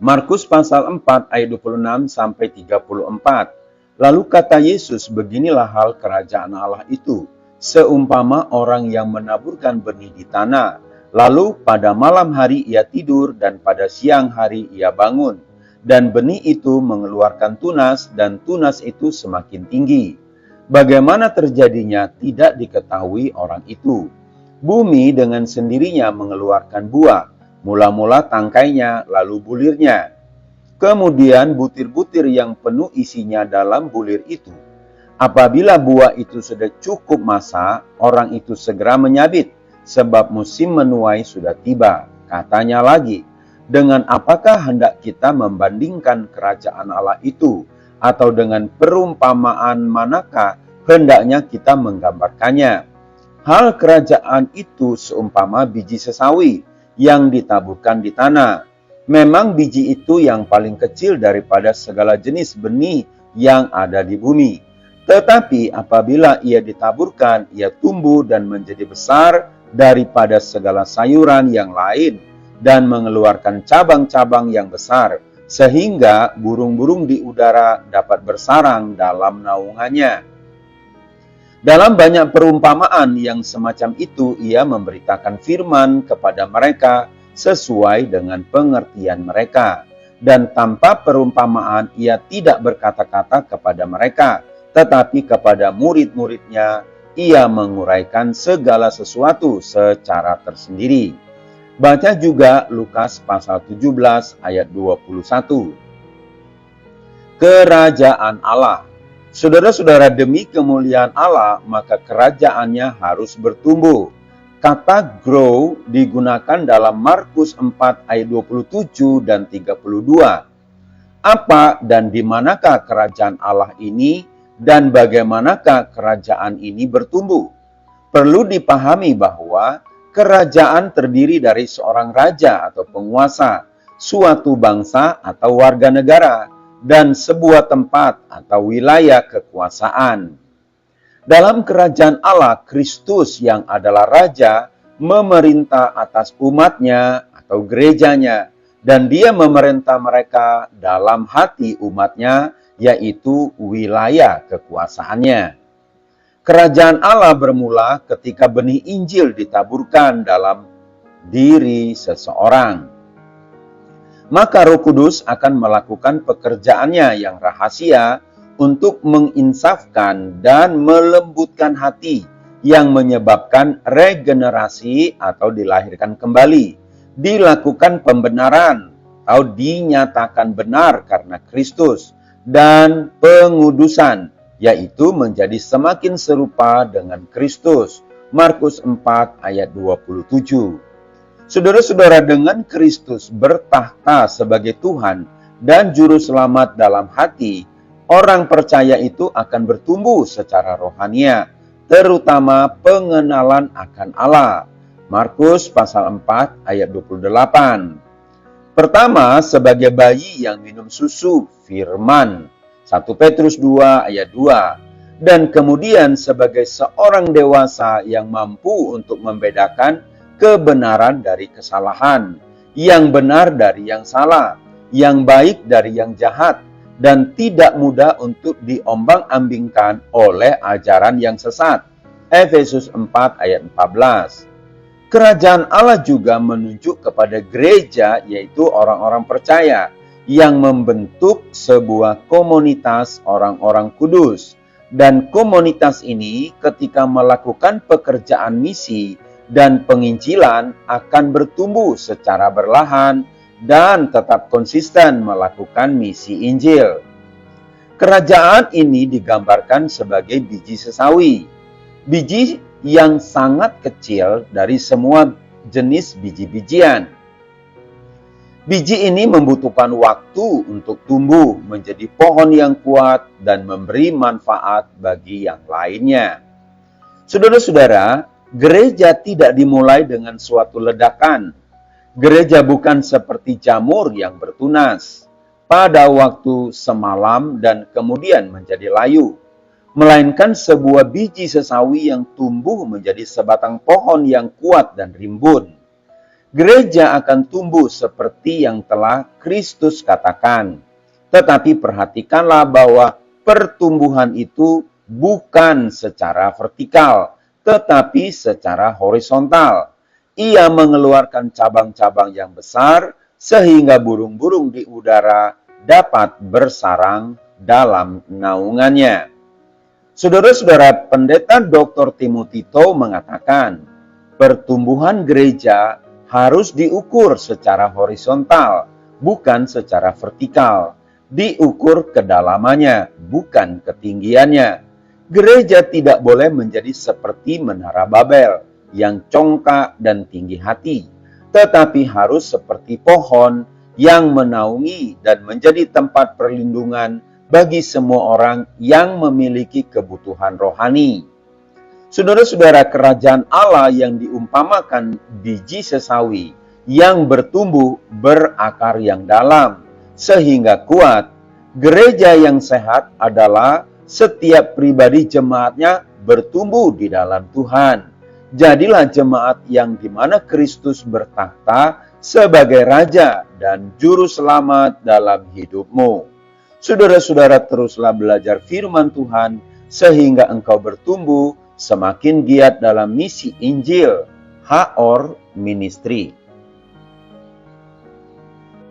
Markus pasal 4 ayat 26 sampai 34. Lalu kata Yesus, beginilah hal kerajaan Allah itu, seumpama orang yang menaburkan benih di tanah. Lalu pada malam hari ia tidur dan pada siang hari ia bangun. Dan benih itu mengeluarkan tunas dan tunas itu semakin tinggi. Bagaimana terjadinya tidak diketahui orang itu. Bumi dengan sendirinya mengeluarkan buah. Mula-mula tangkainya, lalu bulirnya. Kemudian butir-butir yang penuh isinya dalam bulir itu. Apabila buah itu sudah cukup masak, orang itu segera menyabit, sebab musim menuai sudah tiba. Katanya lagi, dengan apakah hendak kita membandingkan kerajaan Allah itu? Atau dengan perumpamaan manakah hendaknya kita menggambarkannya? Hal kerajaan itu seumpama biji sesawi yang ditaburkan di tanah. Memang biji itu yang paling kecil daripada segala jenis benih yang ada di bumi. Tetapi apabila ia ditaburkan, ia tumbuh dan menjadi besar daripada segala sayuran yang lain dan mengeluarkan cabang-cabang yang besar, sehingga burung-burung di udara dapat bersarang dalam naungannya. Dalam banyak perumpamaan yang semacam itu, ia memberitakan firman kepada mereka sesuai dengan pengertian mereka. Dan tanpa perumpamaan, ia tidak berkata-kata kepada mereka, tetapi kepada murid-muridnya, ia menguraikan segala sesuatu secara tersendiri. Baca juga Lukas pasal 17 ayat 21. Kerajaan Allah. Saudara-saudara, demi kemuliaan Allah, maka kerajaannya harus bertumbuh. Kata grow digunakan dalam Markus 4 ayat 27 dan 32. Apa dan di manakah kerajaan Allah ini dan bagaimanakah kerajaan ini bertumbuh? Perlu dipahami bahwa kerajaan terdiri dari seorang raja atau penguasa, suatu bangsa atau warga negara, dan sebuah tempat atau wilayah kekuasaan. Dalam kerajaan Allah, Kristus yang adalah Raja memerintah atas umatnya atau gerejanya, dan dia memerintah mereka dalam hati umatnya, yaitu wilayah kekuasaannya. Kerajaan Allah bermula ketika benih Injil ditaburkan dalam diri seseorang. Maka Roh Kudus akan melakukan pekerjaannya yang rahasia untuk menginsafkan dan melembutkan hati yang menyebabkan regenerasi atau dilahirkan kembali, dilakukan pembenaran atau dinyatakan benar karena Kristus, dan pengudusan, yaitu menjadi semakin serupa dengan Kristus. Markus 4 ayat 27. Saudara-saudara, dengan Kristus bertahta sebagai Tuhan dan Juru Selamat dalam hati, orang percaya itu akan bertumbuh secara rohania, terutama pengenalan akan Allah. Markus pasal 4 ayat 28. Pertama, sebagai bayi yang minum susu firman. 1 Petrus 2 ayat 2. Dan kemudian sebagai seorang dewasa yang mampu untuk membedakan kebenaran dari kesalahan, yang benar dari yang salah, yang baik dari yang jahat, dan tidak mudah untuk diombang-ambingkan oleh ajaran yang sesat. Efesus 4 ayat 14. Kerajaan Allah juga menunjuk kepada gereja, yaitu orang-orang percaya, yang membentuk sebuah komunitas orang-orang kudus. Dan komunitas ini ketika melakukan pekerjaan misi dan penginjilan akan bertumbuh secara berlahan dan tetap konsisten melakukan misi Injil. Kerajaan ini digambarkan sebagai biji sesawi, biji yang sangat kecil dari semua jenis biji-bijian. Biji ini membutuhkan waktu untuk tumbuh menjadi pohon yang kuat dan memberi manfaat bagi yang lainnya. Saudara-saudara, gereja tidak dimulai dengan suatu ledakan. Gereja bukan seperti jamur yang bertunas pada waktu semalam dan kemudian menjadi layu, melainkan sebuah biji sesawi yang tumbuh menjadi sebatang pohon yang kuat dan rimbun. Gereja akan tumbuh seperti yang telah Kristus katakan. Tetapi perhatikanlah bahwa pertumbuhan itu bukan secara vertikal, tetapi secara horizontal. Ia mengeluarkan cabang-cabang yang besar sehingga burung-burung di udara dapat bersarang dalam naungannya. Saudara-saudara, Pendeta Dr. Timothy Tow mengatakan, pertumbuhan gereja harus diukur secara horizontal, bukan secara vertikal. Diukur kedalamannya, bukan ketinggiannya. Gereja tidak boleh menjadi seperti Menara Babel, yang congkak dan tinggi hati, tetapi harus seperti pohon yang menaungi dan menjadi tempat perlindungan bagi semua orang yang memiliki kebutuhan rohani. Saudara-saudara, kerajaan Allah yang diumpamakan biji sesawi yang bertumbuh berakar yang dalam sehingga kuat. Gereja yang sehat adalah setiap pribadi jemaatnya bertumbuh di dalam Tuhan. Jadilah jemaat yang di mana Kristus bertakhta sebagai Raja dan Juru Selamat dalam hidupmu. Saudara-saudara, teruslah belajar firman Tuhan sehingga engkau bertumbuh semakin giat dalam misi Injil, HOR Ministry.